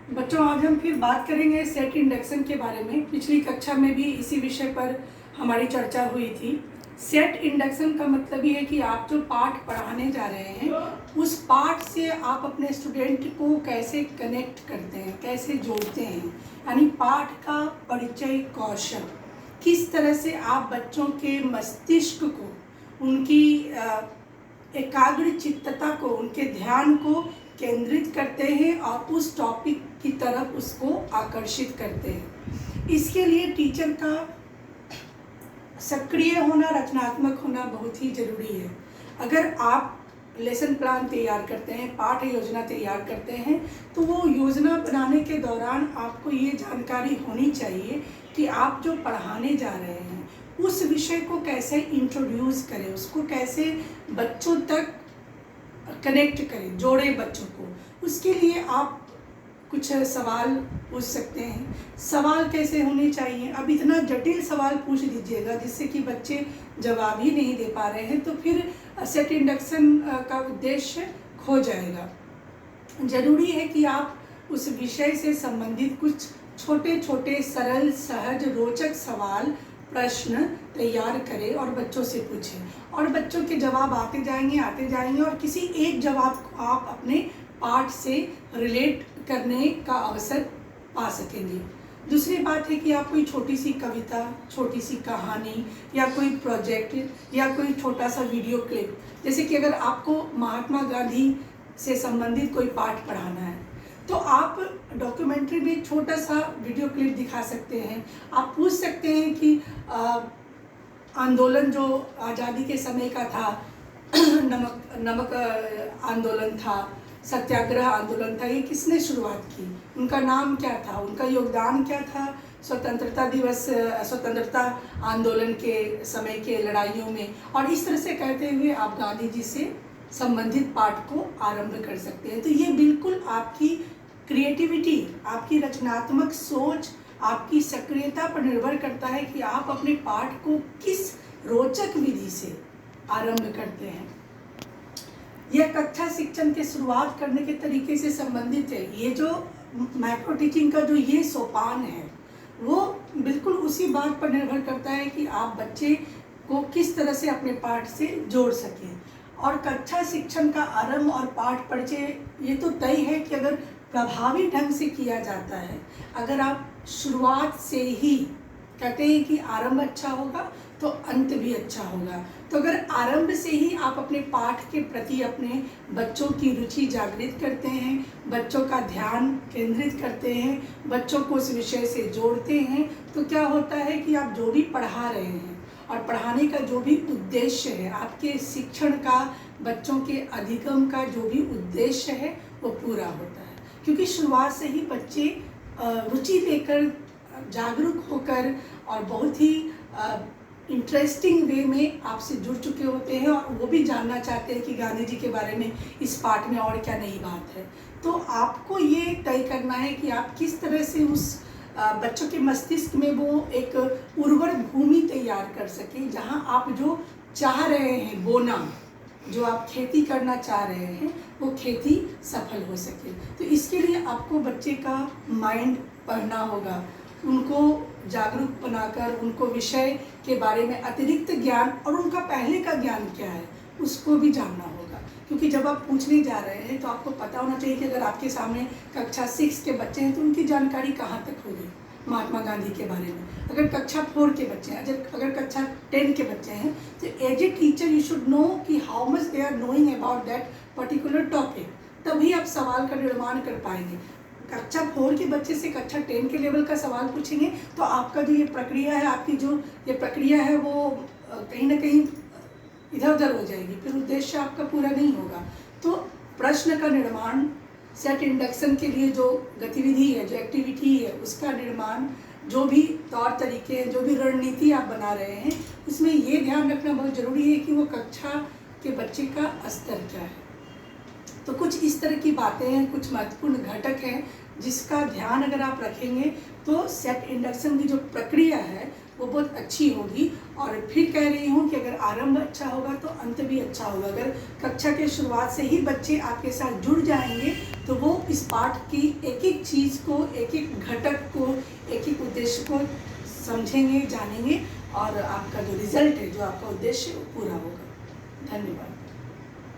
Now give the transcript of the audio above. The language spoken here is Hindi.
बच्चों, आज हम फिर बात करेंगे सेट इंडक्शन के बारे में। पिछली कक्षा में भी इसी विषय पर हमारी चर्चा हुई थी। सेट इंडक्शन का मतलब ये है कि आप जो पाठ पढ़ाने जा रहे हैं उस पाठ से आप अपने स्टूडेंट को कैसे कनेक्ट करते हैं, कैसे जोड़ते हैं, यानी पाठ का परिचय कौशल, किस तरह से आप बच्चों के मस्तिष्क को, उनकी एकाग्र चित्तता को, उनके ध्यान को केंद्रित करते हैं और उस टॉपिक की तरफ उसको आकर्षित करते हैं। इसके लिए टीचर का सक्रिय होना, रचनात्मक होना बहुत ही ज़रूरी है। अगर आप लेसन प्लान तैयार करते हैं, पाठ योजना तैयार करते हैं, तो वो योजना बनाने के दौरान आपको ये जानकारी होनी चाहिए कि आप जो पढ़ाने जा रहे हैं उस विषय को कैसे इंट्रोड्यूस करें, उसको कैसे बच्चों तक कनेक्ट करें, जोड़ें बच्चों को। उसके लिए आप कुछ सवाल पूछ सकते हैं। सवाल कैसे होने चाहिए? अब इतना जटिल सवाल पूछ दीजिएगा जिससे कि बच्चे जवाब ही नहीं दे पा रहे हैं, तो फिर सेट इंडक्शन का उद्देश्य खो जाएगा। ज़रूरी है कि आप उस विषय से संबंधित कुछ छोटे छोटे सरल, सहज, रोचक सवाल, प्रश्न तैयार करें और बच्चों से पूछें, और बच्चों के जवाब आते जाएंगे और किसी एक जवाब को आप अपने पाठ से रिलेट करने का अवसर पा सकेंगे। दूसरी बात है कि आप कोई छोटी सी कविता, छोटी सी कहानी या कोई प्रोजेक्ट या कोई छोटा सा वीडियो क्लिप, जैसे कि अगर आपको महात्मा गांधी से संबंधित कोई पाठ पढ़ाना है तो आप डॉक्यूमेंट्री में छोटा सा वीडियो क्लिप दिखा सकते हैं। आप पूछ सकते हैं कि आंदोलन जो आज़ादी के समय का था, नमक आंदोलन था, सत्याग्रह आंदोलन था, ये किसने शुरुआत की, उनका नाम क्या था, उनका योगदान क्या था स्वतंत्रता दिवस, स्वतंत्रता आंदोलन के समय के लड़ाइयों में। और इस तरह से कहते हुए आप गांधी जी से संबंधित पाठ को आरंभ कर सकते हैं। तो ये बिल्कुल आपकी क्रिएटिविटी, आपकी रचनात्मक सोच, आपकी सक्रियता पर निर्भर करता है कि आप अपने पाठ को किस रोचक विधि से आरंभ करते हैं। यह कक्षा शिक्षण के शुरुआत करने के तरीके से संबंधित है। ये जो माइक्रो टीचिंग का जो ये सोपान है वो बिल्कुल उसी बात पर निर्भर करता है कि आप बच्चे को किस तरह से अपने पाठ से जोड़ सकें। और कक्षा शिक्षण का आरंभ और पाठ परिचय ये तो तय है कि अगर प्रभावी ढंग से किया जाता है, अगर आप शुरुआत से ही कहते हैं कि आरंभ अच्छा होगा तो अंत भी अच्छा होगा। तो अगर आरंभ से ही आप अपने पाठ के प्रति अपने बच्चों की रुचि जागृत करते हैं, बच्चों का ध्यान केंद्रित करते हैं, बच्चों को उस विषय से जोड़ते हैं, तो क्या होता है कि आप जो भी पढ़ा रहे हैं और पढ़ाने का जो भी उद्देश्य है, आपके शिक्षण का, बच्चों के अधिगम का जो भी उद्देश्य है वो पूरा होता है। क्योंकि शुरुआत से ही बच्चे रुचि लेकर, जागरूक होकर और बहुत ही इंटरेस्टिंग वे में आपसे जुड़ चुके होते हैं और वो भी जानना चाहते हैं कि गांधी जी के बारे में इस पाठ में और क्या नई बात है। तो आपको ये तय करना है कि आप किस तरह से उस बच्चों के मस्तिष्क में वो एक उर्वर भूमि तैयार कर सकें जहां आप जो चाह रहे हैं बोना, जो आप खेती करना चाह रहे हैं, वो खेती सफल हो सके। तो इसके लिए आपको बच्चे का माइंड पढ़ना होगा, उनको जागरूक बनाकर उनको विषय के बारे में अतिरिक्त ज्ञान और उनका पहले का ज्ञान क्या है उसको भी जानना होगा। क्योंकि जब आप पूछने जा रहे हैं तो आपको पता होना चाहिए कि अगर आपके सामने कक्षा 6 के बच्चे हैं तो उनकी जानकारी कहाँ तक होगी महात्मा गांधी के बारे में। अगर कक्षा 4 के बच्चे हैं, अगर कक्षा 10 के बच्चे हैं, तो as a teacher you should know कि how much they are knowing about that particular topic, तभी आप सवाल का निर्माण कर पाएंगे। कक्षा 4 के बच्चे से कक्षा 10 के लेवल का सवाल पूछेंगे तो आपका जो ये प्रक्रिया है, आपकी जो ये प्रक्रिया है वो कहीं ना कहीं इधर उधर हो जाएगी, फिर उद्देश्य आपका पूरा नहीं होगा। तो प्रश्न का निर्माण, सेट इंडक्शन के लिए जो गतिविधि है, जो एक्टिविटी है, उसका निर्माण, जो भी तौर तरीके हैं, जो भी रणनीति आप बना रहे हैं, उसमें ये ध्यान रखना बहुत ज़रूरी है कि वो कक्षा के बच्चे का स्तर क्या है। तो कुछ इस तरह की बातें हैं, कुछ महत्वपूर्ण घटक हैं जिसका ध्यान अगर आप रखेंगे तो सेट इंडक्शन की जो प्रक्रिया है वो बहुत अच्छी होगी। और फिर कह रही हूँ कि अगर आरंभ अच्छा होगा तो अंत भी अच्छा होगा। अगर कक्षा के शुरुआत से ही बच्चे आपके साथ जुड़ जाएंगे तो वो इस पाठ की एक एक चीज़ को, एक एक घटक को, एक एक उद्देश्य को समझेंगे, जानेंगे और आपका जो रिजल्ट है, जो आपका उद्देश्य है वो पूरा होगा। धन्यवाद।